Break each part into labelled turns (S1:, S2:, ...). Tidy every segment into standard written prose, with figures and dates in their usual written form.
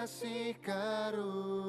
S1: kasih karuniamu.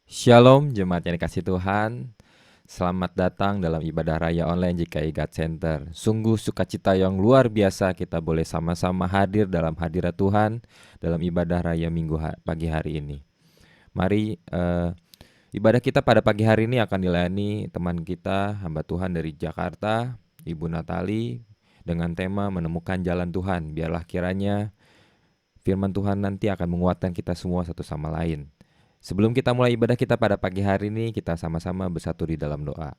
S1: Shalom jemaat yang dikasih Tuhan. Selamat datang dalam ibadah raya online GKI God Center. Sungguh sukacita yang luar biasa kita boleh sama-sama hadir dalam hadirat Tuhan dalam ibadah raya pagi hari ini. Mari ibadah kita pada pagi hari ini akan dilayani teman kita, hamba Tuhan dari Jakarta, Ibu Natali, dengan tema menemukan jalan Tuhan. Biarlah kiranya firman Tuhan nanti akan menguatkan kita semua satu sama lain. Sebelum kita mulai ibadah kita pada pagi hari ini, kita sama-sama bersatu di dalam doa.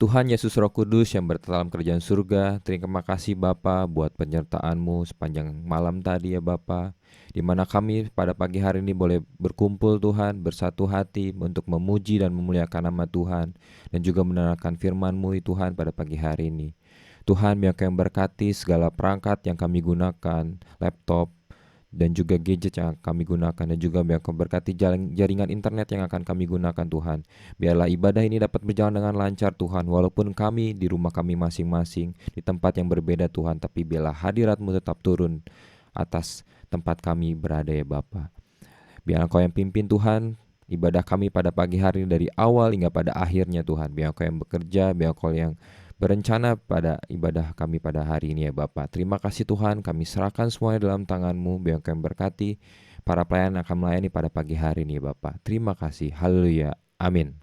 S1: Tuhan Yesus Roh Kudus yang berdalam kerajaan surga, terima kasih Bapa buat penyertaan-Mu sepanjang malam tadi ya Bapa, di mana kami pada pagi hari ini boleh berkumpul Tuhan, bersatu hati untuk memuji dan memuliakan nama Tuhan, dan juga mendengarkan firman-Mu Tuhan pada pagi hari ini. Tuhan biar Kau berkati segala perangkat yang kami gunakan, laptop, dan juga gadget yang kami gunakan, dan juga biar Kau berkati jaringan internet yang akan kami gunakan Tuhan. Biarlah ibadah ini dapat berjalan dengan lancar Tuhan, walaupun kami di rumah kami masing-masing, di tempat yang berbeda Tuhan, tapi biarlah hadirat-Mu tetap turun atas tempat kami berada ya Bapa. Biar Engkau yang pimpin Tuhan, ibadah kami pada pagi hari ini dari awal hingga pada akhirnya Tuhan. Biar Engkau yang bekerja, biar Engkau yang berencana pada ibadah kami pada hari ini ya Bapa. Terima kasih Tuhan, kami serahkan semuanya dalam tangan-Mu, biar Engkau yang berkati para pelayan yang akan melayani pada pagi hari ini ya Bapa. Terima kasih, haleluya, amin.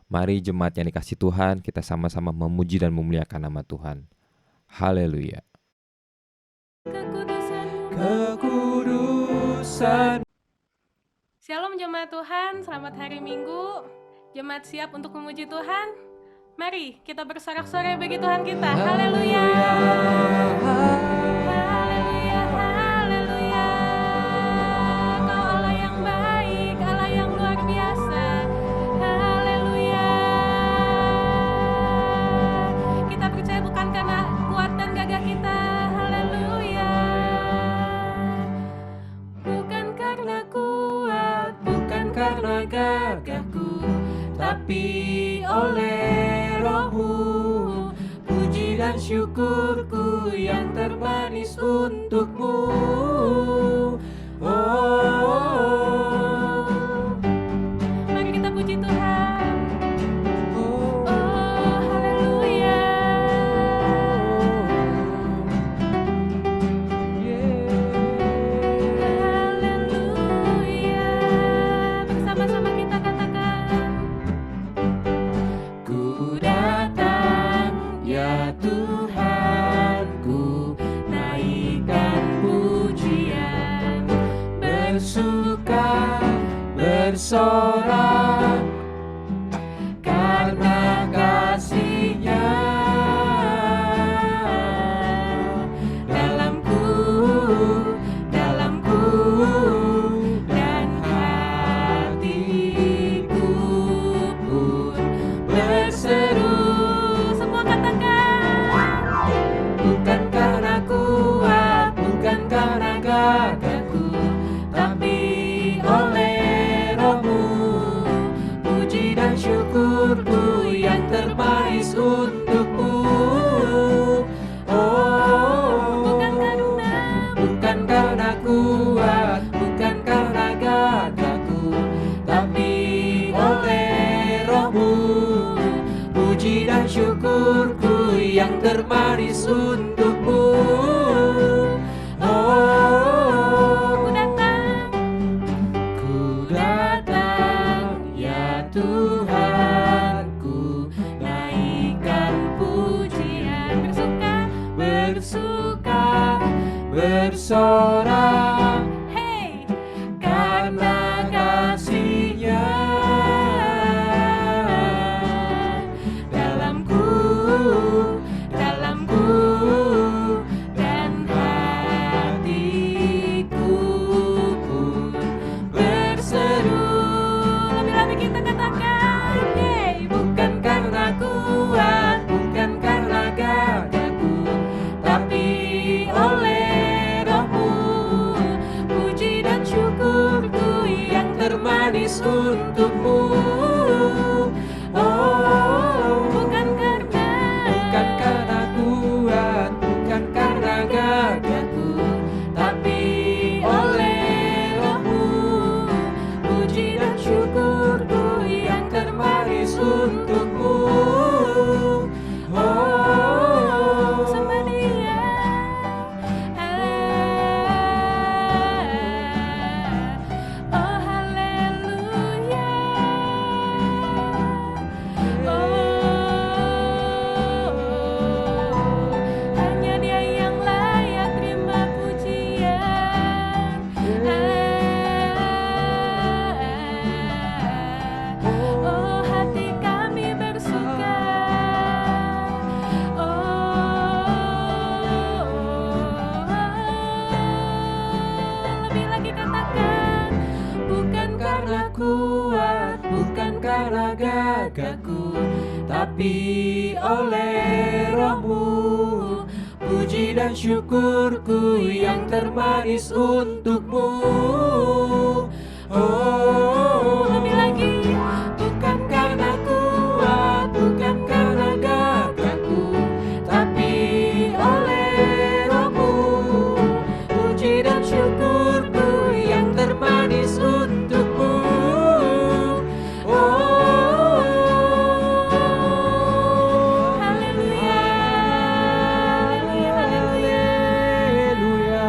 S1: Mari jemaat yang dikasih Tuhan, kita sama-sama memuji dan memuliakan nama Tuhan. Haleluya.
S2: Kekudusan. Shalom jemaat Tuhan, selamat hari Minggu. Jemaat siap untuk memuji Tuhan? Mari kita bersorak-sorai bagi Tuhan kita. Haleluya. Haleluya, haleluya. Kau Allah yang baik, Allah yang luar biasa. Haleluya. Kita percaya bukan karena kuat dan gagah kita. Haleluya. Bukan karena kuat, bukan karena gagahku, tapi oleh Roh-Mu, puji dan syukurku yang termanis untuk-Mu. Mari kita puji Tuhan. Haleluya. Haleluya. Bersama-sama kita katakan, Ku datang ya Tuhanku, naikkan pujian, bersuka, bersorak karena kasih-Nya dalamku, dalamku dan hatiku pun berseru. Semua katakan, bukan karena kuat, bukan karena gagahku, tapi oleh Roh-Mu, puji dan syukurku yang terbaik untuk-Mu. Bukan karena kuat, bukan karena gagahku, tapi oleh Roh-Mu, puji dan syukurku yang termanis untuk-Mu. Ku datang ya Tuhanku, naikkan pujian, bersuka, bersorak, hey, karena kasih-Nya dalamku, dalamku dan hatiku pun berseru. Lebih-lebih kita katakan, hey, bukan karena kuat, bukan karena gagahku, tapi oleh Roh-Mu, puji dan syukurku yang termanis untuk-Mu. Bukan karena kuat, bukan karena gagahku, tapi oleh Roh-Mu,
S1: kuat, bukan karena gagahku, tapi oleh Roh-Mu. Puji dan syukurku yang termanis untuk-Mu. Oh,
S2: Lebih lagi.
S1: bukan karena kuat, bukan karena gagahku, tapi oleh Roh-Mu. Puji dan syukurku yang termanis untuk-Mu. Oh,
S2: Haleluya. Haleluya, haleluya.
S1: haleluya.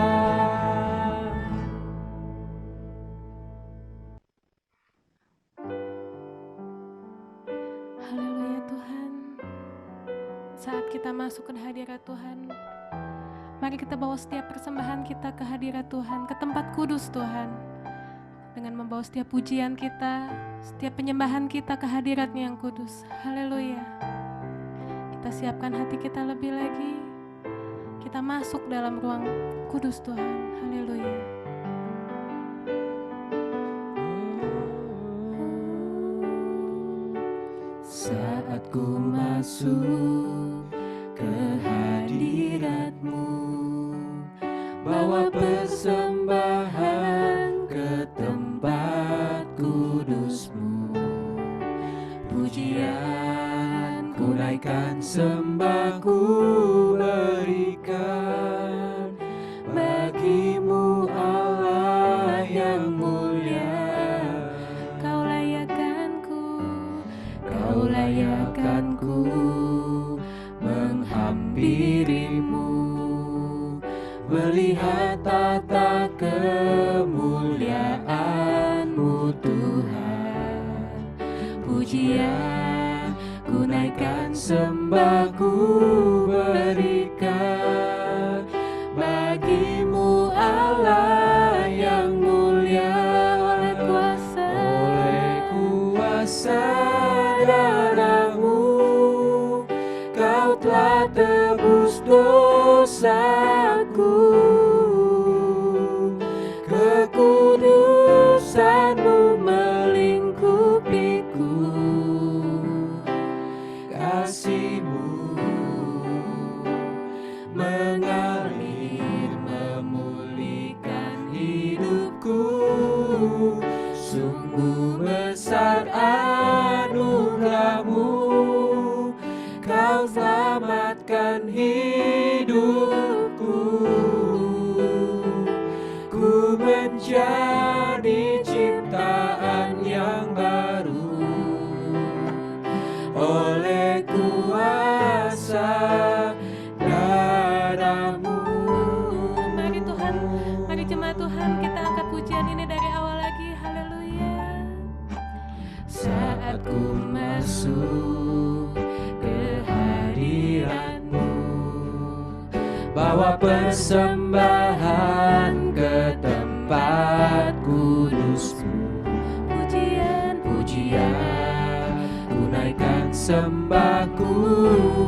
S2: Haleluya Tuhan. Saat kita masuk ke hadirat Tuhan, mari kita bawa setiap persembahan kita ke hadirat Tuhan, ke tempat kudus Tuhan. Dengan membawa setiap pujian kita, setiap penyembahan kita ke hadirat-Nya yang kudus. Haleluya. Kita siapkan hati kita lebih lagi. Kita masuk dalam ruang kudus Tuhan. Haleluya.
S1: Saat ku masuk ke hadirat-Mu, bawa persembahan ke tempat kudus-Mu. Pujian ku naikkan, sembah ku berikan bagi-Mu Allah yang mulia.
S2: Kau layakkanku,
S1: Kau layakkanku menghampiri-Mu, melihat tata kemuliaan-Mu Tuhan. Pujian ku naikkan, sembah ku berikan bagi-Mu Allah yang mulia.
S2: oleh kuasa
S1: Darah-Mu, Kau telah tebus dosaku. Kekudusan-Mu melingkupiku. Kasih-Mu mengalir, memulihkan hidupku. Sungguh besar anugerah-Mu, Kau selamatkan hidupku. Ku menjadi ciptaan yang baru oleh kuasa darah-Mu.
S2: Mari Tuhan, mari jemaat Tuhan, kita angkat pujian ini dari awal lagi. Haleluya.
S1: Saat ku masuk ke hadirat-Mu, bawa persembahan ke tempat kudus-Mu. Pujian ku naikkan, sembah ku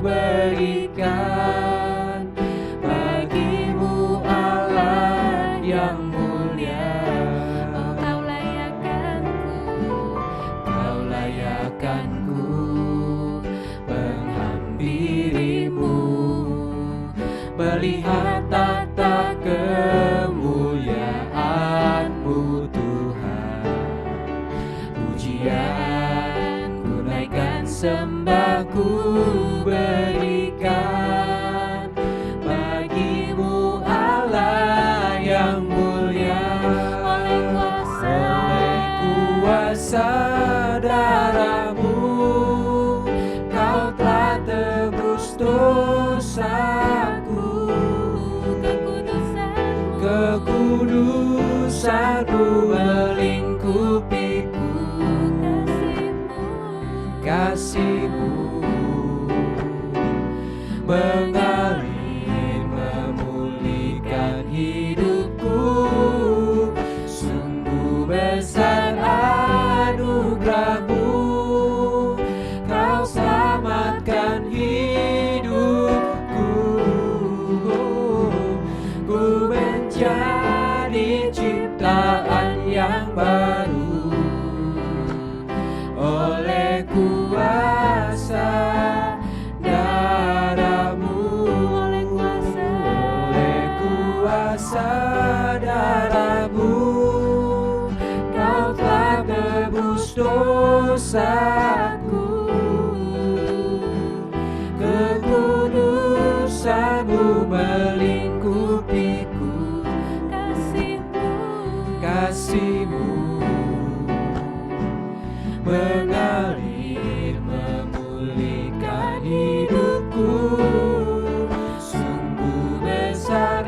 S1: berikan bagi-Mu Allah yang mulia.
S2: Oh, Kau
S1: layakkanku menghampiri-Mu, melihat tata kemuliaan-Mu Tuhan. Pujian ku naikkan, sembah ku berikan bagi-Mu Allah yang mulia. Oleh kuasa darah-Mu, Kau telah tebus dosaku. Kekudusan-Mu melingkupiku. Kasih-Mu mengalir, memulihkan hidupku. Sungguh besar anugerah-Mu, Kau selamatkan hidupku. Ku menjadi ciptaan yang baru dosaku, kekudusan-Mu melingkupiku, kasih-Mu mengalir memulihkan hidupku. Sungguh besar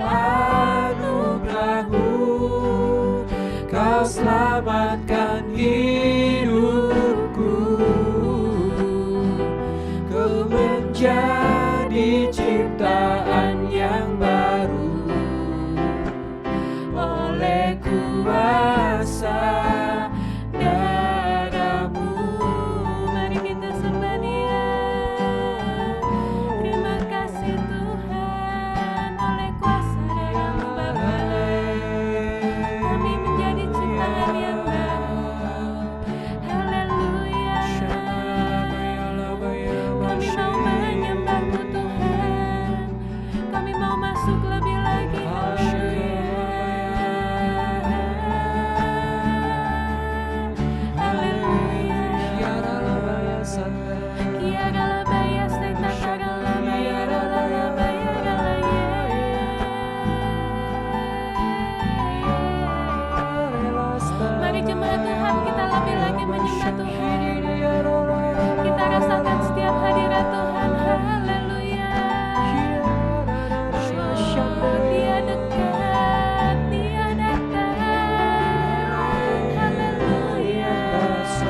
S1: anugerah-Mu, Kau selamatkan hidupku. Ku menjadi ciptaan yang baru oleh kuasa darah-Mu.
S2: Mari kita sembah Dia. Terima kasih Tuhan, oleh kuasa darah-Mu Bapa, kami menjadi ciptaan yang baru. Haleluya. Kami mau menyembah-Mu Tuhan, kami mau masuk lebih lagi. Mari jemaat Tuhan, kita lebih lagi menyembah Tuhan. Kita rasakan setiap hadirat Tuhan. Haleluya. Dia dekat, Dia datang. Haleluya. Oh haleluya Tuhan.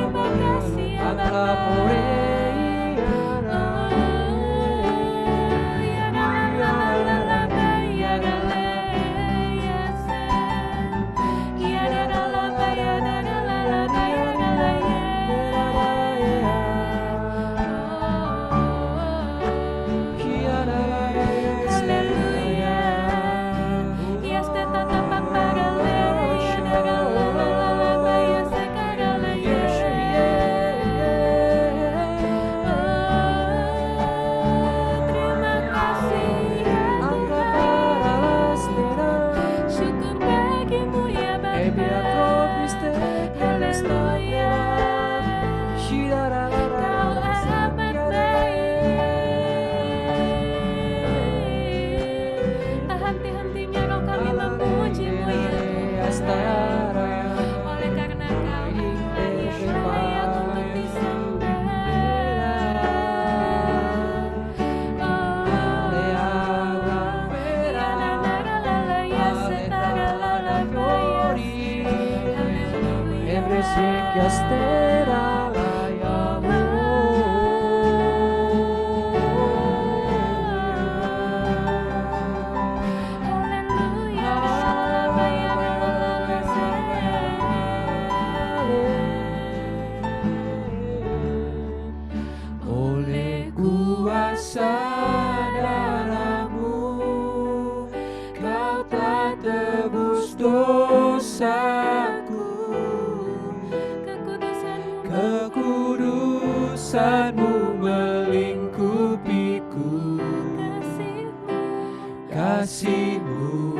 S2: Terima kasih ya Bapa. Oleh kuasa darah-Mu, Kau telah tebus dosaku. Kekudusan-Mu melingkupiku, kasih-Mu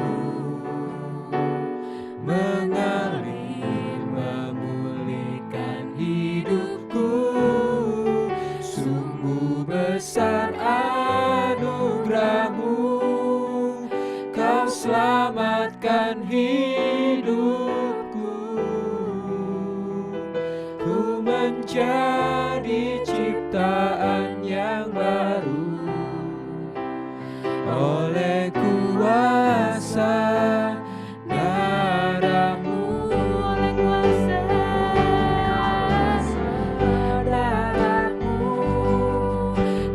S2: mengalir memulihkan hidupku. Sungguh besar anugerah-Mu, Kau selamatkan hidupku. Ku menjadi ciptaan yang baru oleh kuasa darah-Mu, oleh kuasa darah-Mu,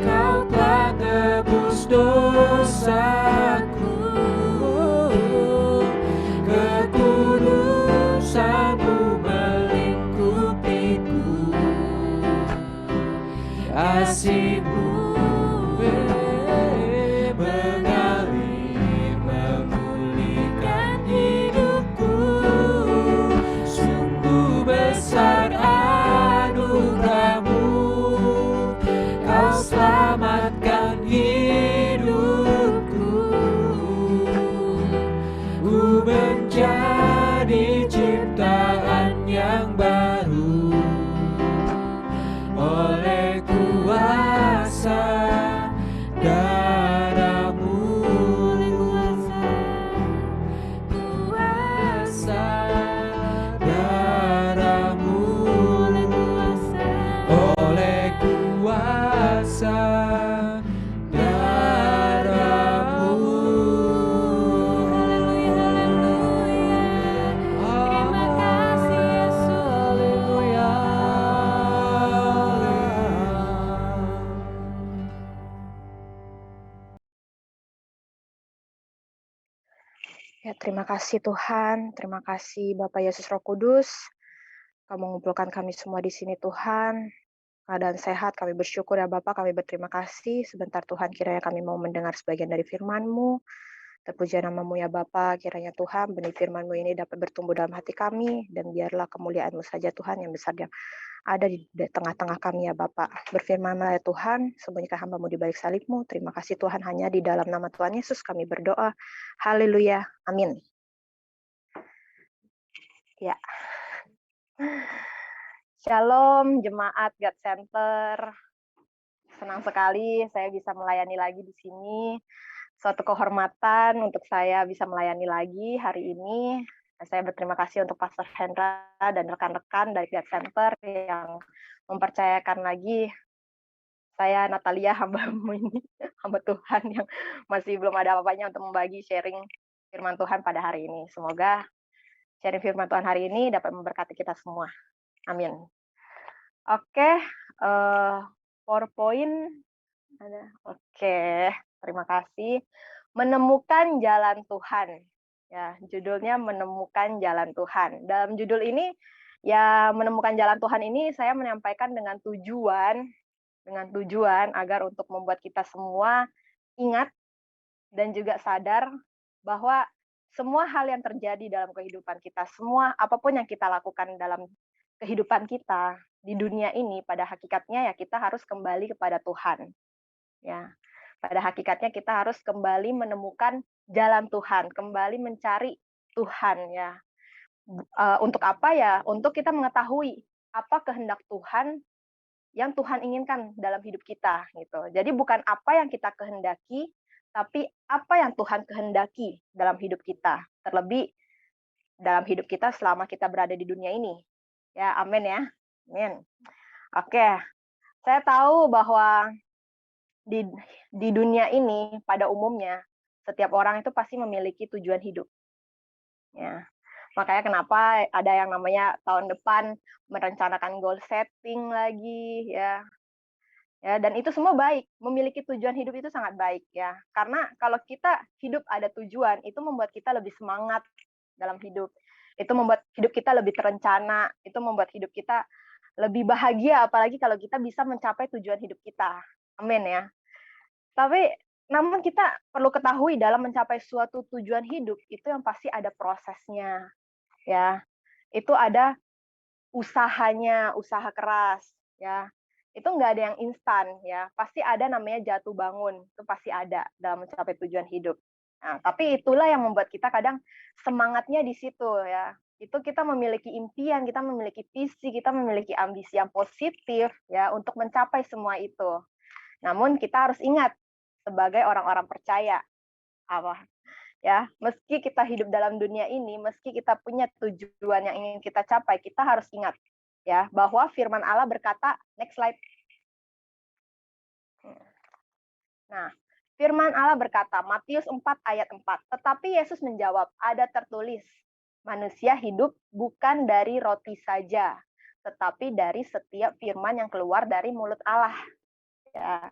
S2: Kau telah tebus dosaku. Kekudusan-Mu melingkupiku, kasih-Mu mengalir memulihkan hidupku. Sungguh besar anugerah-Mu, Kau selamatkan hidupku.
S3: Ya, terima kasih Tuhan, terima kasih Bapak Yesus Roh Kudus. Kamu mengumpulkan kami semua di sini Tuhan. Keadaan sehat, kami bersyukur ya Bapak, kami berterima kasih. Sebentar Tuhan, kiranya kami mau mendengar sebagian dari firman-Mu. Terpuji namamu ya Bapa, kiranya Tuhan benih firman-Mu ini dapat bertumbuh dalam hati kami, dan biarlah kemuliaan-Mu saja Tuhan yang besar yang ada di tengah-tengah kami ya Bapa. Berfirmanlah ya Tuhan, sembunyikan hamba-Mu di balik salib-Mu. Terima kasih Tuhan, hanya di dalam nama Tuhan Yesus kami berdoa. Haleluya, amin. Ya, Shalom jemaat God Center. Senang sekali saya bisa melayani lagi di sini. Suatu kehormatan untuk saya bisa melayani lagi hari ini. Saya berterima kasih untuk Pastor Hendra dan rekan-rekan dari God Center yang mempercayakan lagi saya Natalia hamba-Mu ini, hamba Tuhan yang masih belum ada apa-apanya untuk membagi sharing firman Tuhan pada hari ini. Semoga sharing firman Tuhan hari ini dapat memberkati kita semua. Amin. Oke, PowerPoint ada. Oke, terima kasih. Menemukan jalan Tuhan. Ya, judulnya menemukan jalan Tuhan. Dalam judul ini, ya menemukan jalan Tuhan ini saya menyampaikan dengan tujuan agar untuk membuat kita semua ingat dan juga sadar bahwa semua hal yang terjadi dalam kehidupan kita, semua apapun yang kita lakukan dalam kehidupan kita di dunia ini, pada hakikatnya ya kita harus kembali kepada Tuhan. Ya, pada hakikatnya kita harus kembali menemukan jalan Tuhan, kembali mencari Tuhan ya. Untuk apa ya? Untuk kita mengetahui apa kehendak Tuhan yang Tuhan inginkan dalam hidup kita gitu. Jadi bukan apa yang kita kehendaki, tapi apa yang Tuhan kehendaki dalam hidup kita. Terlebih dalam hidup kita selama kita berada di dunia ini. Ya, amin ya. Amin. Oke. Saya tahu bahwa di di dunia ini pada umumnya setiap orang itu pasti memiliki tujuan hidup. Ya. Makanya kenapa ada yang namanya tahun depan merencanakan goal setting lagi ya. Ya, dan itu semua baik. Memiliki tujuan hidup itu sangat baik ya. Karena kalau kita hidup ada tujuan, itu membuat kita lebih semangat dalam hidup. Itu membuat hidup kita lebih terencana, itu membuat hidup kita lebih bahagia apalagi kalau kita bisa mencapai tujuan hidup kita. Amin ya. Tapi namun kita perlu ketahui dalam mencapai suatu tujuan hidup itu yang pasti ada prosesnya ya. Itu ada usahanya, usaha keras ya. Itu nggak ada yang instan ya. Pasti ada namanya jatuh bangun, itu pasti ada dalam mencapai tujuan hidup. Nah, tapi itulah yang membuat kita kadang semangatnya di situ ya. Itu kita memiliki impian, kita memiliki visi, kita memiliki ambisi yang positif ya untuk mencapai semua itu. Namun kita harus ingat sebagai orang-orang percaya apa ya, meski kita hidup dalam dunia ini, meski kita punya tujuan yang ingin kita capai, kita harus ingat ya bahwa firman Allah berkata, next slide. Nah, firman Allah berkata, Matius 4 ayat 4, tetapi Yesus menjawab, ada tertulis, manusia hidup bukan dari roti saja, tetapi dari setiap firman yang keluar dari mulut Allah. Ya.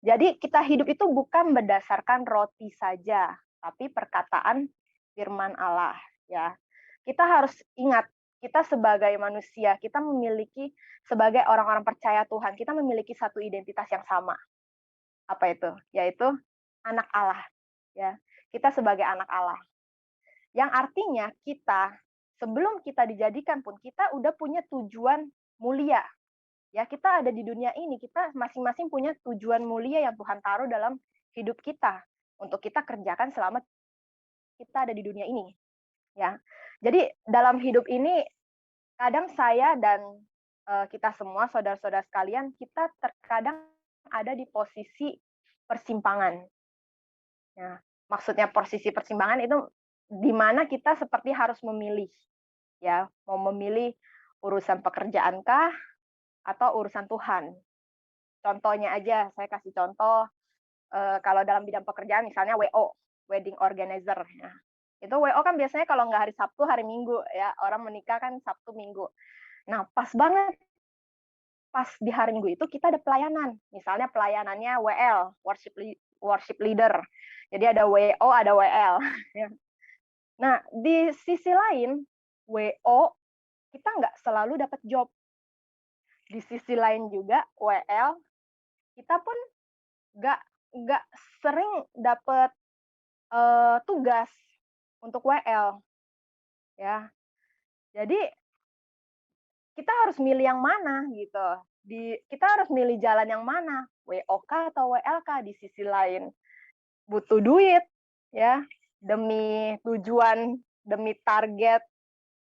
S3: Jadi kita hidup itu bukan berdasarkan roti saja, tapi perkataan firman Allah. Ya, kita harus ingat, kita sebagai manusia, kita memiliki sebagai orang-orang percaya Tuhan, kita memiliki satu identitas yang sama. Apa itu? Yaitu anak Allah. Ya, kita sebagai anak Allah. Yang artinya kita sebelum kita dijadikan pun kita udah punya tujuan mulia. Ya, kita ada di dunia ini, kita masing-masing punya tujuan mulia yang Tuhan taruh dalam hidup kita untuk kita kerjakan selama kita ada di dunia ini. Ya, jadi dalam hidup ini kadang saya dan kita semua saudara-saudara sekalian, kita terkadang ada di posisi persimpangan. Ya, maksudnya posisi persimpangan itu di mana kita seperti harus memilih, ya, mau memilih urusan pekerjaankah atau urusan Tuhan. Contohnya aja, saya kasih contoh, kalau dalam bidang pekerjaan misalnya WO, wedding organizer. Ya. Itu WO kan biasanya kalau nggak hari Sabtu, hari Minggu ya. Orang menikah kan Sabtu, Minggu. Nah, pas banget pas di hari Minggu itu kita ada pelayanan. Misalnya pelayanannya WL, worship leader. Jadi ada WO, ada WL. Nah, di sisi lain, WO kita nggak selalu dapat job. Di sisi lain juga, WL kita pun nggak nggak sering dapat tugas untuk WL, ya. Jadi kita harus milih yang mana gitu. Kita harus milih jalan yang mana, WOK atau WLK. Di sisi lain butuh duit, ya, demi tujuan, demi target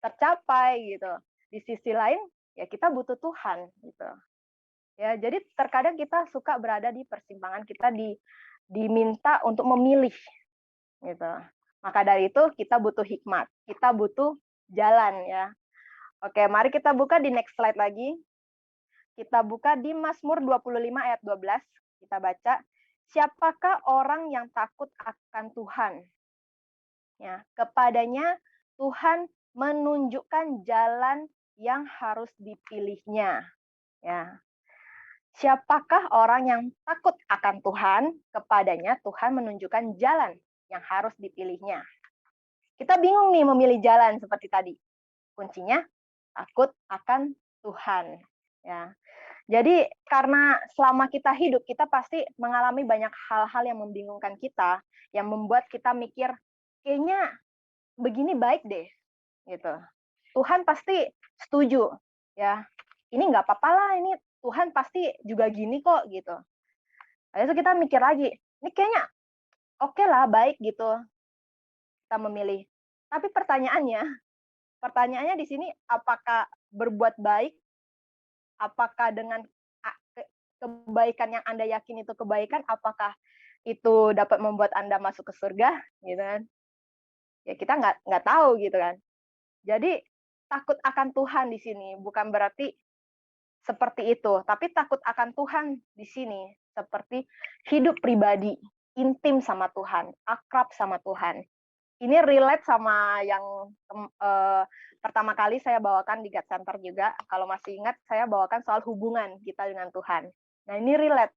S3: tercapai gitu. Di sisi lain ya kita butuh Tuhan gitu. Ya, jadi terkadang kita suka berada di persimpangan, kita diminta untuk memilih gitu. Maka dari itu kita butuh hikmat, kita butuh jalan ya. Oke, mari kita buka di next slide lagi. Kita buka di Mazmur 25 ayat 12. Kita baca, siapakah orang yang takut akan Tuhan? Ya, kepadanya Tuhan menunjukkan jalan yang harus dipilihnya. Ya. Siapakah orang yang takut akan Tuhan? Kepadanya Tuhan menunjukkan jalan yang harus dipilihnya. Kita bingung nih memilih jalan seperti tadi. Kuncinya takut akan Tuhan. Ya. Jadi karena selama kita hidup, kita pasti mengalami banyak hal-hal yang membingungkan kita, yang membuat kita mikir, kayaknya begini baik deh, gitu. Tuhan pasti setuju, ya. Ini nggak apa-apa lah, ini Tuhan pasti juga gini kok, gitu. Lalu itu kita mikir lagi, ini kayaknya oke lah, baik gitu, kita memilih. Tapi pertanyaannya di sini, apakah berbuat baik, apakah dengan kebaikan yang Anda yakin itu kebaikan, apakah itu dapat membuat Anda masuk ke surga, gitu kan? Ya kita nggak tahu gitu kan. Jadi takut akan Tuhan di sini bukan berarti seperti itu, tapi takut akan Tuhan di sini seperti hidup pribadi, intim sama Tuhan, akrab sama Tuhan. Ini relate sama yang pertama kali saya bawakan di God Center juga. Kalau masih ingat, saya bawakan soal hubungan kita dengan Tuhan. Nah, ini relate.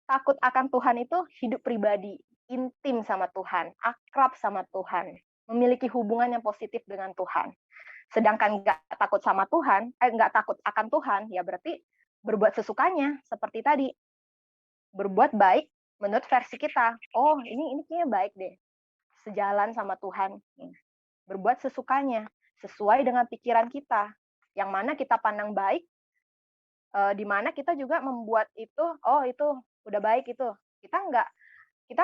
S3: Takut akan Tuhan itu hidup pribadi, intim sama Tuhan, akrab sama Tuhan, memiliki hubungan yang positif dengan Tuhan. Sedangkan nggak takut sama Tuhan, nggak takut akan Tuhan, ya berarti berbuat sesukanya, seperti tadi. Berbuat baik menurut versi kita. Oh, ini kayaknya baik deh. Sejalan sama Tuhan. Berbuat sesukanya, sesuai dengan pikiran kita. Yang mana kita pandang baik, di mana kita juga membuat itu, oh itu udah baik itu. Kita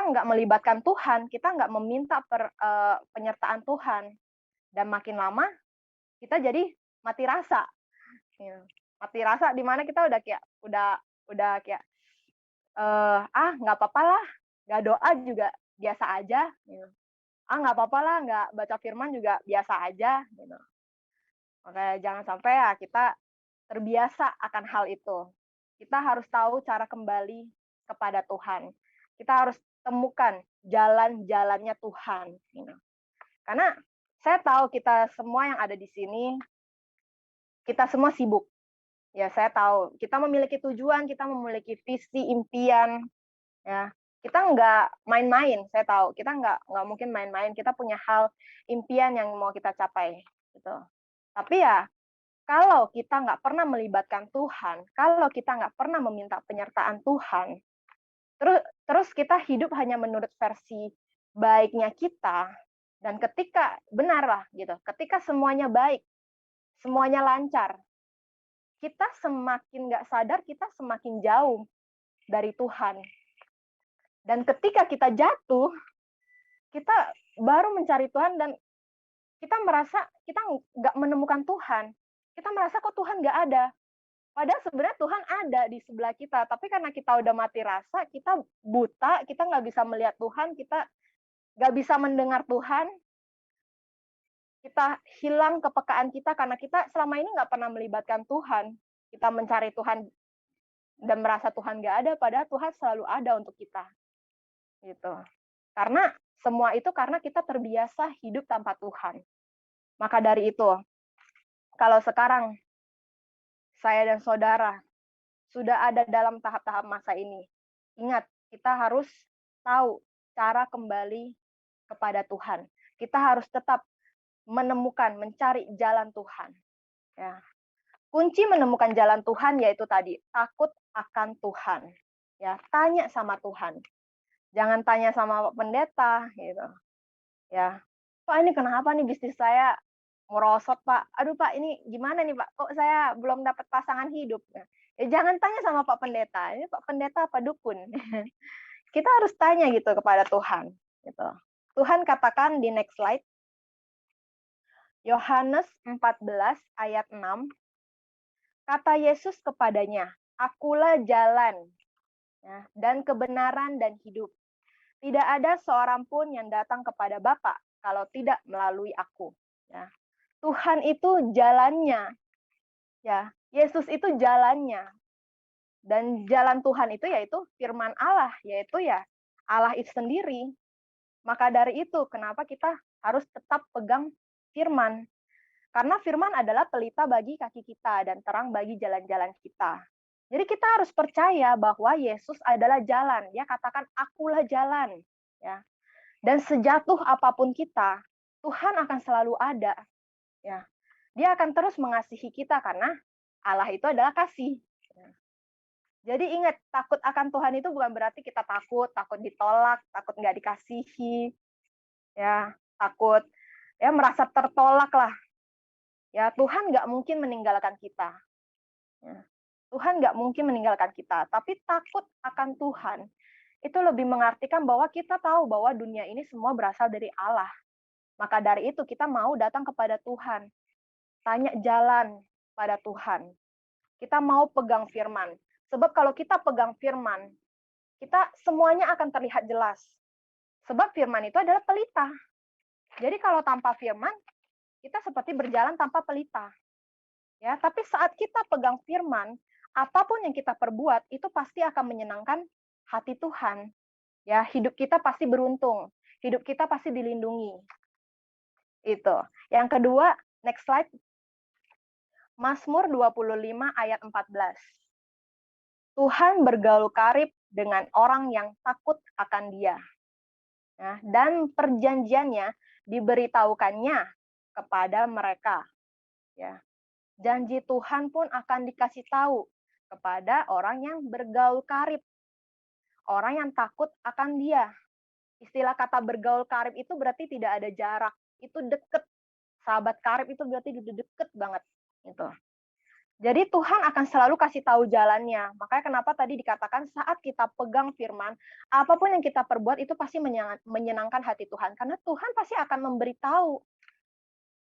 S3: nggak melibatkan Tuhan, kita nggak meminta penyertaan Tuhan. Dan makin lama, kita jadi mati rasa. Mati rasa di mana kita udah kayak nggak apa-apa lah, nggak doa juga biasa aja, gitu. Nggak apa-apa lah, nggak baca firman juga biasa aja, gitu. Makanya jangan sampai ya kita terbiasa akan hal itu. Kita harus tahu cara kembali kepada Tuhan. Kita harus temukan jalan-jalannya Tuhan, gitu. Karena saya tahu kita semua yang ada di sini, kita semua sibuk. Ya, saya tahu kita memiliki tujuan, kita memiliki visi, impian, ya. Kita nggak main-main, saya tahu. Kita nggak mungkin main-main, kita punya hal, impian yang mau kita capai, gitu. Tapi ya, kalau kita nggak pernah melibatkan Tuhan, kalau kita nggak pernah meminta penyertaan Tuhan, terus kita hidup hanya menurut versi baiknya kita, dan ketika benar lah gitu, ketika semuanya baik, semuanya lancar, kita semakin nggak sadar, kita semakin jauh dari Tuhan. Dan ketika kita jatuh, kita baru mencari Tuhan dan kita merasa kita nggak menemukan Tuhan. Kita merasa kok Tuhan nggak ada. Padahal sebenarnya Tuhan ada di sebelah kita. Tapi karena kita udah mati rasa, kita buta, kita nggak bisa melihat Tuhan, kita nggak bisa mendengar Tuhan, kita hilang kepekaan kita karena kita selama ini nggak pernah melibatkan Tuhan. Kita mencari Tuhan dan merasa Tuhan nggak ada, padahal Tuhan selalu ada untuk kita. Gitu. Karena semua itu karena kita terbiasa hidup tanpa Tuhan. Maka dari itu, kalau sekarang saya dan saudara sudah ada dalam tahap-tahap masa ini, ingat, kita harus tahu cara kembali kepada Tuhan. Kita harus tetap menemukan, mencari jalan Tuhan. Ya. Kunci menemukan jalan Tuhan yaitu tadi, takut akan Tuhan. Ya, tanya sama Tuhan. Jangan tanya sama Pak Pendeta gitu. Ya. Pak, ini kenapa nih bisnis saya merosot, Pak? Aduh, Pak, ini gimana nih, Pak? Kok saya belum dapat pasangan hidup? Ya, jangan tanya sama Pak Pendeta. Ini Pak Pendeta apa dukun? Kita harus tanya gitu kepada Tuhan, gitu. Tuhan katakan di next slide, Yohanes 14 ayat 6, kata Yesus kepadanya, "Akulah jalan, ya, dan kebenaran dan hidup. Tidak ada seorang pun yang datang kepada Bapa kalau tidak melalui aku." Ya. Tuhan itu jalannya, ya. Yesus itu jalannya. Dan jalan Tuhan itu yaitu firman Allah, yaitu ya Allah itu sendiri. Maka dari itu, kenapa kita harus tetap pegang firman? Karena firman adalah pelita bagi kaki kita dan terang bagi jalan-jalan kita. Jadi kita harus percaya bahwa Yesus adalah jalan. Dia katakan, akulah jalan. Ya. Dan sejatuh apapun kita, Tuhan akan selalu ada. Ya. Dia akan terus mengasihi kita karena Allah itu adalah kasih. Ya. Jadi ingat, takut akan Tuhan itu bukan berarti kita takut ditolak, takut nggak dikasihi, ya, takut ya merasa tertolak lah. Ya, Tuhan nggak mungkin meninggalkan kita. Ya. Tuhan nggak mungkin meninggalkan kita, tapi takut akan Tuhan itu lebih mengartikan bahwa kita tahu bahwa dunia ini semua berasal dari Allah. Maka dari itu kita mau datang kepada Tuhan, tanya jalan pada Tuhan. Kita mau pegang firman. Sebab kalau kita pegang firman, kita semuanya akan terlihat jelas. Sebab firman itu adalah pelita. Jadi kalau tanpa firman, kita seperti berjalan tanpa pelita. Ya, tapi saat kita pegang firman, apapun yang kita perbuat itu pasti akan menyenangkan hati Tuhan. Ya, hidup kita pasti beruntung, hidup kita pasti dilindungi. Itu. Yang kedua, next slide. Mazmur 25 ayat 14. Tuhan bergaul karib dengan orang yang takut akan Dia. Ya, dan perjanjiannya diberitahukannya kepada mereka. Ya. Janji Tuhan pun akan dikasih tahu kepada orang yang bergaul karib. Orang yang takut akan Dia. Istilah kata bergaul karib itu berarti tidak ada jarak. Itu deket. Sahabat karib itu berarti deket banget. Gitu. Jadi Tuhan akan selalu kasih tahu jalannya. Makanya kenapa tadi dikatakan saat kita pegang firman, apapun yang kita perbuat itu pasti menyenangkan hati Tuhan. Karena Tuhan pasti akan memberitahu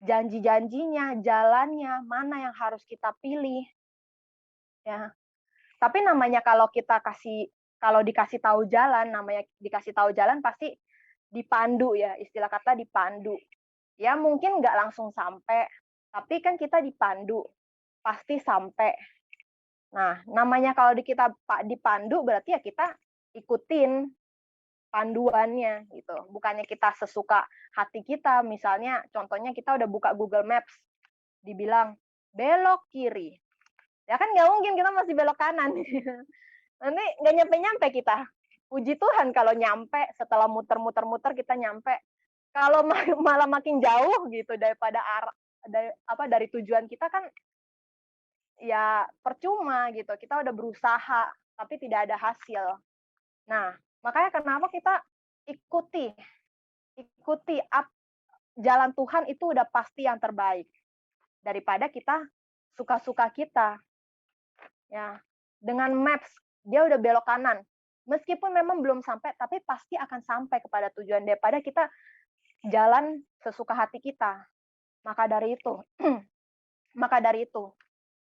S3: janji-janjinya, jalannya, mana yang harus kita pilih. Ya. Tapi namanya kalau dikasih tahu jalan, namanya dikasih tahu jalan pasti dipandu ya, istilah kata dipandu. Ya mungkin nggak langsung sampai, tapi kan kita dipandu, pasti sampai. Nah, namanya kalau kita dipandu berarti ya kita ikutin panduannya gitu. Bukannya kita sesuka hati kita, misalnya contohnya kita udah buka Google Maps, dibilang belok kiri. Ya kan nggak mungkin, kita masih belok kanan. Nanti nggak nyampe-nyampe kita. Puji Tuhan kalau nyampe, setelah muter-muter-muter kita nyampe. Kalau malah makin jauh gitu daripada dari tujuan kita kan ya percuma gitu. Kita udah berusaha tapi tidak ada hasil. Nah, makanya kenapa kita ikuti jalan Tuhan itu udah pasti yang terbaik daripada kita suka-suka kita. Ya, dengan maps dia udah belok kanan. Meskipun memang belum sampai, tapi pasti akan sampai kepada tujuan daripada kita jalan sesuka hati kita. Maka dari itu,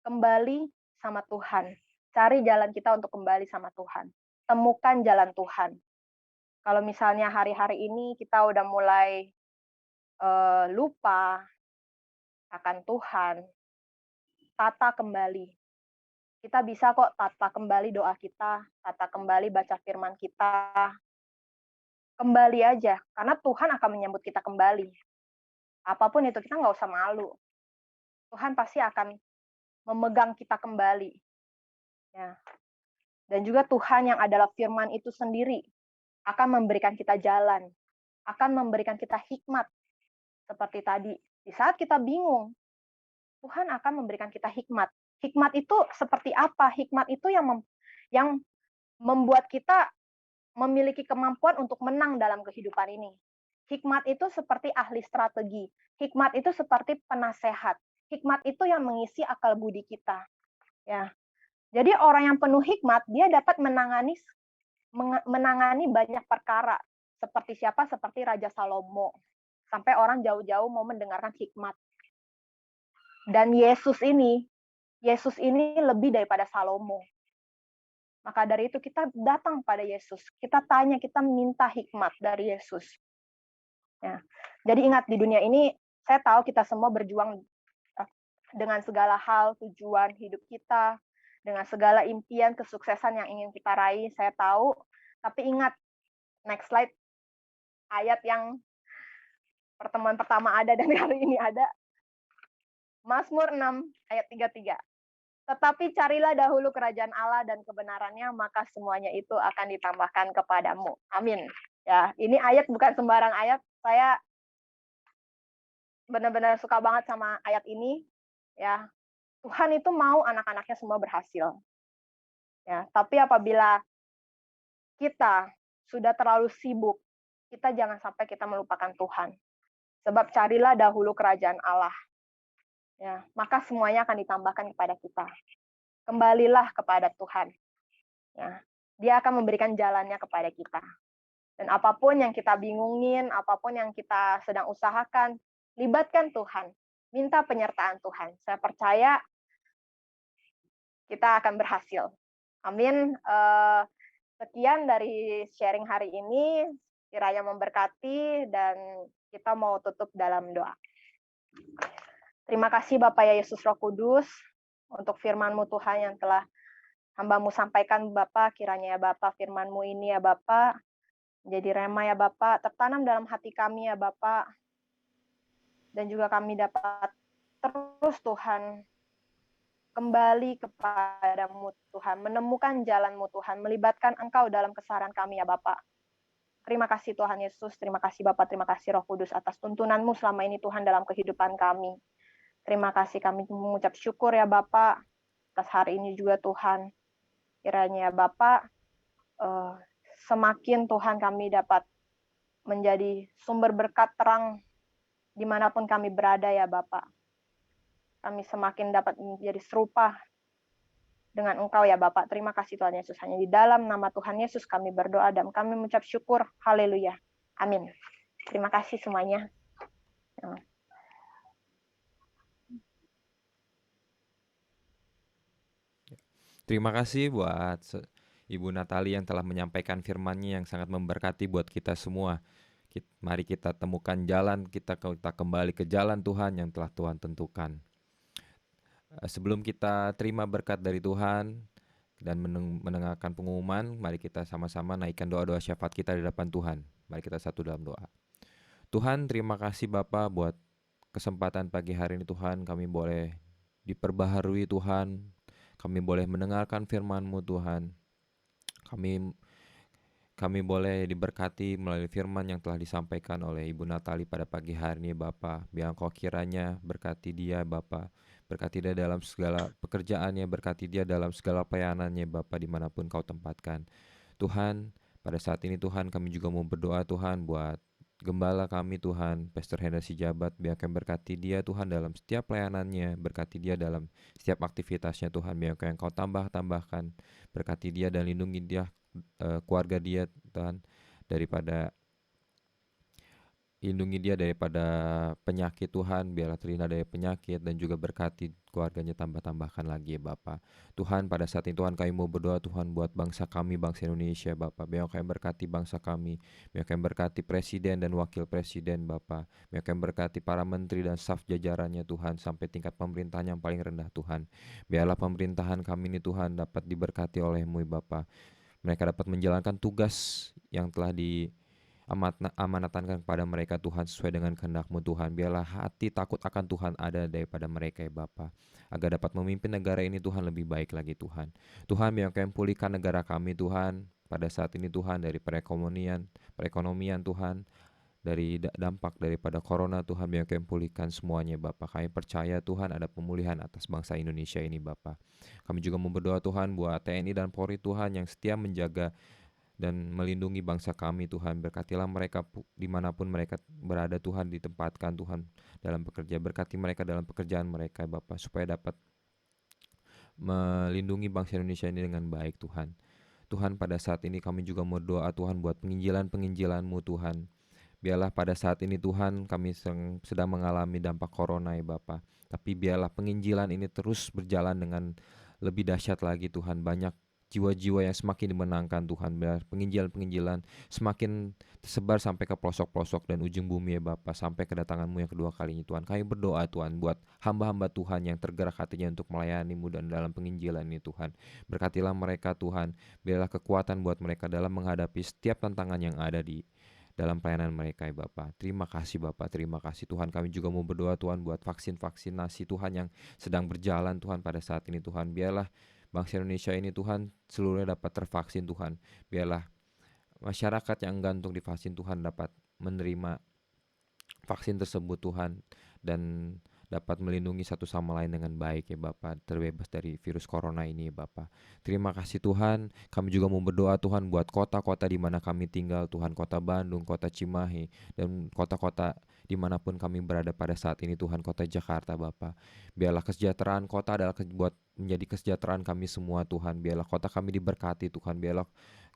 S3: kembali sama Tuhan. Cari jalan kita untuk kembali sama Tuhan. Temukan jalan Tuhan. Kalau misalnya hari-hari ini kita udah mulai lupa akan Tuhan, tata kembali. Kita bisa kok tata kembali doa kita, tata kembali baca firman kita. Kembali aja, karena Tuhan akan menyambut kita kembali. Apapun itu, kita nggak usah malu. Tuhan pasti akan memegang kita kembali. Ya. Dan juga Tuhan yang adalah firman itu sendiri akan memberikan kita jalan, akan memberikan kita hikmat seperti tadi, di saat kita bingung, Tuhan akan memberikan kita hikmat. Hikmat itu seperti apa? Hikmat itu yang membuat kita memiliki kemampuan untuk menang dalam kehidupan ini. Hikmat itu seperti ahli strategi. Hikmat itu seperti penasehat. Hikmat itu yang mengisi akal budi kita. Ya. Jadi orang yang penuh hikmat, dia dapat menangani banyak perkara. Seperti siapa? Seperti Raja Salomo. Sampai orang jauh-jauh mau mendengarkan hikmat. Dan Yesus ini lebih daripada Salomo. Maka dari itu kita datang pada Yesus. Kita tanya, kita minta hikmat dari Yesus. Ya. Jadi ingat, di dunia ini saya tahu kita semua berjuang dengan segala hal, tujuan hidup kita, dengan segala impian, kesuksesan yang ingin kita raih, saya tahu. Tapi ingat, next slide, ayat yang pertemuan pertama ada dan hari ini ada. Mazmur 6 ayat 33. Tetapi carilah dahulu kerajaan Allah dan kebenarannya, maka semuanya itu akan ditambahkan kepadamu. Amin. Ya, ini ayat bukan sembarang ayat. Saya benar-benar suka banget sama ayat ini. Ya, Tuhan itu mau anak-anaknya semua berhasil. Ya, tapi apabila kita sudah terlalu sibuk, kita jangan sampai kita melupakan Tuhan. Sebab carilah dahulu kerajaan Allah. Ya, maka semuanya akan ditambahkan kepada kita. Kembalilah kepada Tuhan. Ya, Dia akan memberikan jalannya kepada kita. Dan apapun yang kita bingungin, apapun yang kita sedang usahakan, libatkan Tuhan. Minta penyertaan Tuhan. Saya percaya kita akan berhasil. Amin. Sekian dari sharing hari ini. Kiranya memberkati dan kita mau tutup dalam doa. Terima kasih Bapak Yesus Roh Kudus untuk firman-Mu Tuhan yang telah hamba-Mu sampaikan Bapak. Kiranya ya Bapak firman-Mu ini ya Bapak menjadi rema ya Bapak, tertanam dalam hati kami ya Bapak. Dan juga kami dapat terus Tuhan kembali kepada-Mu Tuhan, menemukan jalan-Mu Tuhan, melibatkan Engkau dalam keseharian kami ya Bapak. Terima kasih Tuhan Yesus, terima kasih Bapak, terima kasih Roh Kudus atas tuntunan-Mu selama ini Tuhan dalam kehidupan kami. Terima kasih kami mengucap syukur ya Bapak atas hari ini juga Tuhan. Kiranya ya Bapak semakin Tuhan kami dapat menjadi sumber berkat terang dimanapun kami berada ya Bapak. Kami semakin dapat menjadi serupa dengan Engkau ya Bapak. Terima kasih Tuhan Yesus. Hanya di dalam nama Tuhan Yesus kami berdoa dan kami mengucap syukur. Haleluya. Amin. Terima kasih semuanya.
S1: Terima kasih buat Ibu Natali yang telah menyampaikan firman-Nya yang sangat memberkati buat kita semua. Mari kita temukan jalan, kita kembali ke jalan Tuhan yang telah Tuhan tentukan. Sebelum kita terima berkat dari Tuhan dan mendengarkan pengumuman, mari kita sama-sama naikkan doa-doa syafaat kita di hadapan Tuhan. Mari kita satu dalam doa. Tuhan, terima kasih Bapa buat kesempatan pagi hari ini Tuhan, kami boleh diperbaharui Tuhan, kami boleh mendengarkan firman-Mu Tuhan. Kami boleh diberkati melalui firman yang telah disampaikan oleh Ibu Natali pada pagi hari ini Bapa. Biar Engkau kiranya berkati dia Bapa. Berkati dia dalam segala pekerjaannya, berkati dia dalam segala pelayanannya Bapa dimanapun Kau tempatkan. Tuhan, pada saat ini Tuhan kami juga mau berdoa Tuhan buat Gembala kami Tuhan, Pastor Hendra Sijabat, biar kami berkati dia Tuhan dalam setiap pelayanannya, berkati dia dalam setiap aktivitasnya Tuhan, biar Engkau tambahkan, berkati dia dan lindungi dia, keluarga dia Tuhan, lindungi dia daripada penyakit Tuhan, biarlah terhindar dari penyakit dan juga berkati keluarganya tambahkan lagi ya Bapa. Tuhan pada saat ini Tuhan kami mau berdoa Tuhan buat bangsa kami, bangsa Indonesia Bapa. Biar kami berkati bangsa kami, biar kami berkati presiden dan wakil presiden Bapa. Biar kami berkati para menteri dan staf jajarannya Tuhan sampai tingkat pemerintahan yang paling rendah Tuhan. Biarlah pemerintahan kami ini Tuhan dapat diberkati oleh-Mu Bapa. Mereka dapat menjalankan tugas yang telah amanatkan kepada mereka Tuhan sesuai dengan kehendak-Mu Tuhan. Biarlah hati takut akan Tuhan ada daripada mereka ya Bapa, agar dapat memimpin negara ini Tuhan lebih baik lagi Tuhan. Tuhan biar Kau pulihkan negara kami Tuhan pada saat ini Tuhan dari perekonomian Tuhan, dari dampak daripada corona Tuhan, biar Kami pulihkan semuanya Bapa. Kami percaya Tuhan ada pemulihan atas bangsa Indonesia ini Bapa. Kami juga mau berdoa Tuhan buat TNI dan Polri Tuhan yang setia menjaga dan melindungi bangsa kami Tuhan. Berkatilah mereka dimanapun mereka berada Tuhan, ditempatkan Tuhan dalam bekerja. Berkati mereka dalam pekerjaan mereka Bapa, supaya dapat melindungi bangsa Indonesia ini dengan baik Tuhan. Tuhan, pada saat ini kami juga mau doa Tuhan buat penginjilan-penginjilan-Mu Tuhan. Biarlah pada saat ini Tuhan kami sedang mengalami dampak corona ya Bapa. Tapi biarlah penginjilan ini terus berjalan dengan lebih dahsyat lagi Tuhan. Banyak jiwa-jiwa yang semakin dimenangkan Tuhan. Biar penginjilan-penginjilan semakin tersebar sampai ke pelosok-pelosok dan ujung bumi ya Bapa. Sampai kedatangan-Mu yang kedua kalinya Tuhan. Kami berdoa Tuhan buat hamba-hamba Tuhan yang tergerak hatinya untuk melayani-Mu dan dalam penginjilan ini Tuhan. Berkatilah mereka Tuhan. Biarlah kekuatan buat mereka dalam menghadapi setiap tantangan yang ada di dalam pelayanan mereka ya Bapak. Terima kasih Bapak, terima kasih Tuhan. Kami juga mau berdoa Tuhan buat vaksinasi Tuhan yang sedang berjalan Tuhan pada saat ini Tuhan. Biarlah bangsa Indonesia ini Tuhan seluruhnya dapat tervaksin Tuhan. Biarlah masyarakat yang gantung divaksin Tuhan dapat menerima vaksin tersebut Tuhan, dan dapat melindungi satu sama lain dengan baik ya Bapak, terbebas dari virus corona ini ya Bapak. Terima kasih Tuhan. Kami juga mau berdoa Tuhan buat kota-kota di mana kami tinggal Tuhan, kota Bandung, kota Cimahi, dan kota-kota dimanapun kami berada pada saat ini Tuhan, kota Jakarta Bapak. Biarlah kesejahteraan kota adalah buat menjadi kesejahteraan kami semua Tuhan. Biarlah kota kami diberkati Tuhan. Biarlah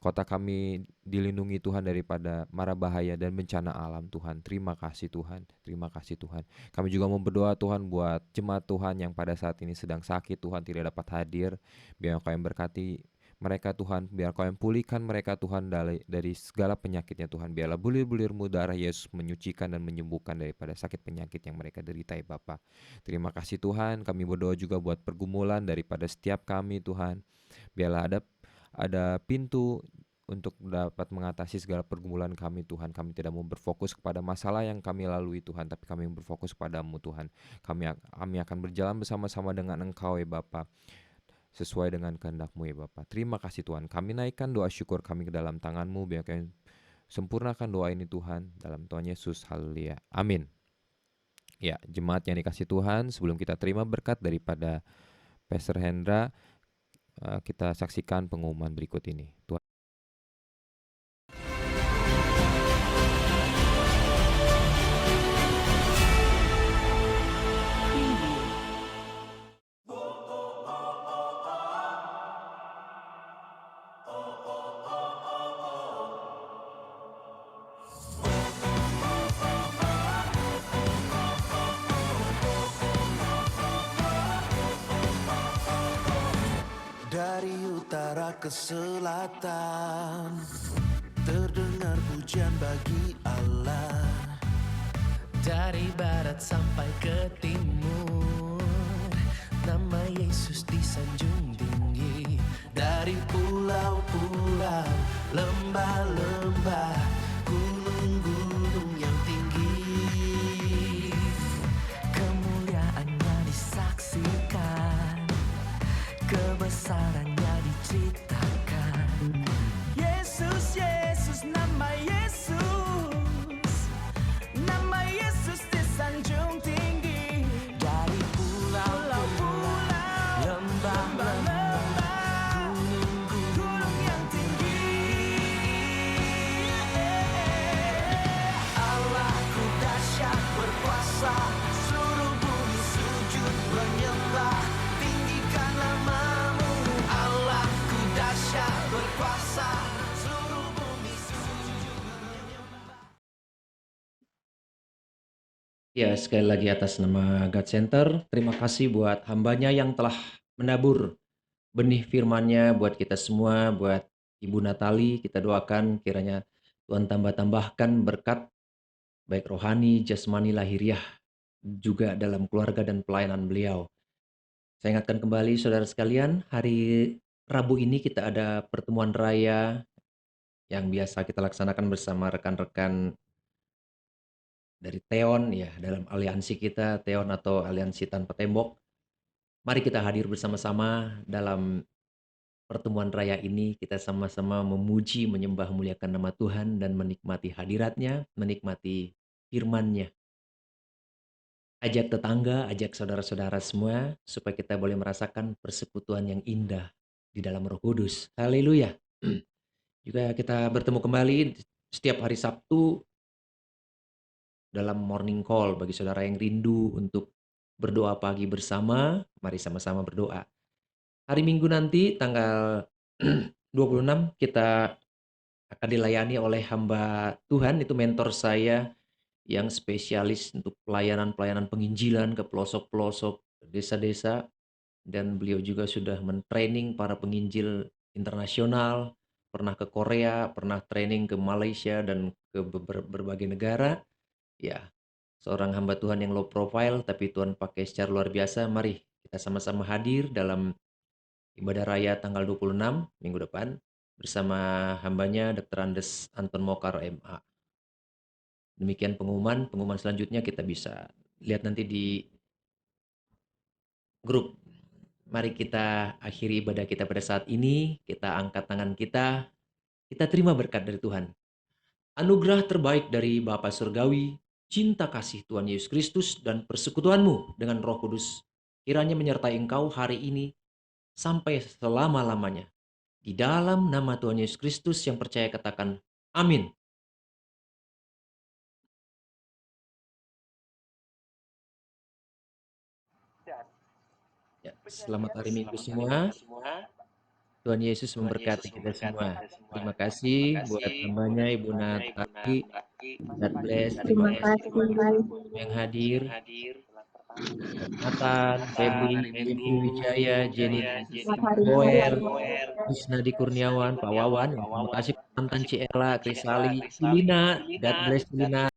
S1: kota kami dilindungi Tuhan daripada mara bahaya dan bencana alam Tuhan. Terima kasih Tuhan, terima kasih Tuhan. Kami juga mau berdoa Tuhan buat jemaat Tuhan yang pada saat ini sedang sakit Tuhan, tidak dapat hadir. Biar Kau yang berkati mereka Tuhan, biar Kau yang pulihkan mereka Tuhan dari segala penyakitnya Tuhan. Biarlah bulir-bulirmu darah Yesus menyucikan dan menyembuhkan daripada sakit penyakit yang mereka derita ya Bapa. Terima kasih Tuhan. Kami berdoa juga buat pergumulan daripada setiap kami Tuhan. Biarlah ada pintu untuk dapat mengatasi segala pergumulan kami Tuhan. Kami tidak mau berfokus kepada masalah yang kami lalui Tuhan, tapi kami berfokus padamu Tuhan. Kami akan berjalan bersama-sama dengan Engkau ya Bapa, sesuai dengan kehendak-Mu ya Bapa. Terima kasih Tuhan. Kami naikkan doa syukur kami ke dalam tangan-Mu. Biar kami sempurnakan doa ini Tuhan, dalam Tuhan Yesus. Haleluya. Amin. Ya, jemaat yang dikasih Tuhan, sebelum kita terima berkat daripada Pastor Hendra, kita saksikan pengumuman berikut ini. Tuhan
S4: Dari utara ke selatan, terdengar pujian bagi Allah. Dari barat sampai ke timur, nama Yesus disanjung tinggi. Dari pulau-pulau, lembah-lembah, gunung-gunung yang tinggi, kemuliaannya disaksikan, kebesarannya diceritakan. Yesus, Yesus, nama Yesus disanjung tinggi. Dari pulau-pulau, lembah-lembah, gunung-gunung yang tinggi. Allahku dahsyat berkuasa, seluruh bumi sujud menyembah. Tinggikan namamu, Allahku dahsyat berkuasa, seluruh bumi sujud menyembah.
S5: Ya, sekali lagi atas nama God Center, terima kasih buat hambanya yang telah menabur benih firman-Nya buat kita semua, buat Ibu Natali, kita doakan kiranya Tuhan tambah-tambahkan berkat, baik rohani, jasmani, lahiriah, juga dalam keluarga dan pelayanan beliau. Saya ingatkan kembali saudara sekalian, hari Rabu ini kita ada pertemuan raya yang biasa kita laksanakan bersama rekan-rekan dari Teon ya, dalam aliansi kita, Teon atau Aliansi Tanpa Tembok. Mari kita hadir bersama-sama dalam pertemuan raya ini kita sama-sama memuji, menyembah, muliakan nama Tuhan dan menikmati hadiratnya, menikmati firman-Nya. Ajak tetangga, ajak saudara-saudara semua supaya kita boleh merasakan persekutuan yang indah di dalam Roh Kudus. Haleluya. Juga kita bertemu kembali setiap hari Sabtu dalam morning call bagi saudara yang rindu untuk berdoa pagi bersama. Mari sama-sama berdoa. Hari Minggu nanti tanggal 26 kita akan dilayani oleh hamba Tuhan, itu mentor saya yang spesialis untuk pelayanan-pelayanan penginjilan ke pelosok-pelosok desa-desa, dan beliau juga sudah mentraining para penginjil internasional, pernah ke Korea, pernah training ke Malaysia dan ke berbagai negara. Ya, seorang hamba Tuhan yang low profile tapi Tuhan pakai secara luar biasa. Mari kita sama-sama hadir dalam ibadah raya tanggal 26 minggu depan bersama hambanya Dr. Andes Anton Mokar MA. Demikian pengumuman selanjutnya kita bisa lihat nanti di grup. Mari kita akhiri ibadah kita pada saat ini, kita angkat tangan kita terima berkat dari Tuhan. Anugerah terbaik dari Bapa Surgawi, cinta kasih Tuhan Yesus Kristus, dan persekutuanmu dengan Roh Kudus kiranya menyertai engkau hari ini sampai selama-lamanya. Di dalam nama Tuhan Yesus Kristus yang percaya katakan amin. Ya, selamat hari Minggu semua. Tuhan Yesus memberkati kita semua. Terima kasih buat hambanya Ibu Natali. God bless. Terima
S3: Terima
S5: kasih
S3: kasih.
S5: buat yang hadir. Nathan, Febri, Devi Wijaya, Jenny
S3: Selamat hari
S5: Boer,
S3: Minggu.
S5: Krisnadi Kurniawan, Pak Wawan. Terima kasih Tantan Ciela, Krisali, Cilina. God bless Cilina.